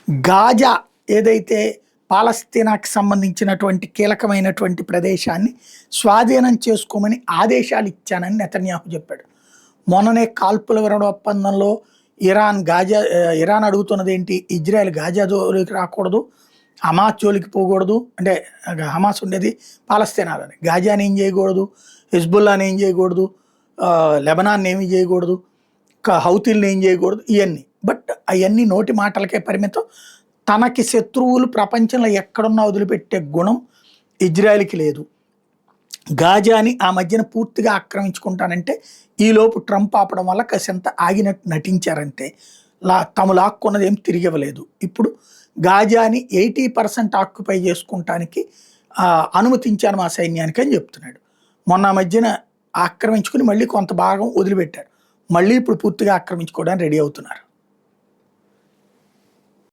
Gaza ఏదైతే పాలస్తీనాకి సంబంధించినటువంటి కీలకమైనటువంటి ప్రదేశాన్ని స్వాధీనం చేసుకోమని ఆదేశాలు ఇచ్చానని నెతన్యాహు చెప్పాడు. మొన్ననే కాల్పుల విరమణ ఒప్పందంలో ఇరాన్ అడుగుతున్నది ఏంటి? ఇజ్రాయెల్ గాజా జోలికి రాకూడదు, హమాస్ జోలికి పోకూడదు. అంటే హమాస్ ఉండేది పాలస్తీనాలోనే. గాజాని ఏం చేయకూడదు, హిజ్బుల్లాని ఏం చేయకూడదు, లెబనాన్ని ఏమి చేయకూడదు, హౌతీల్ని ఏం చేయకూడదు, ఇవన్నీ. బట్ అవన్నీ నోటి మాటలకే పరిమితం. తనకి శత్రువులు ప్రపంచంలో ఎక్కడున్నా వదిలిపెట్టే గుణం ఇజ్రాయెల్కి లేదు. గాజాని ఆ మధ్యన పూర్తిగా ఆక్రమించుకుంటానంటే ఈలోపు ట్రంప్ ఆపడం వల్ల కాసింత ఆగినట్టు నటించారంతే. తాము లాక్కున్నది ఏం తిరిగి ఇవ్వలేదు. ఇప్పుడు గాజాని 80% ఆక్యుపై చేసుకుంటానికి అనుమతించాను మా సైన్యానికి అని చెప్తున్నాడు. మొన్న మధ్యన ఆక్రమించుకుని మళ్ళీ కొంత భాగం వదిలిపెట్టారు. మళ్ళీ ఇప్పుడు పూర్తిగా ఆక్రమించుకోవడానికి రెడీ అవుతున్నారు.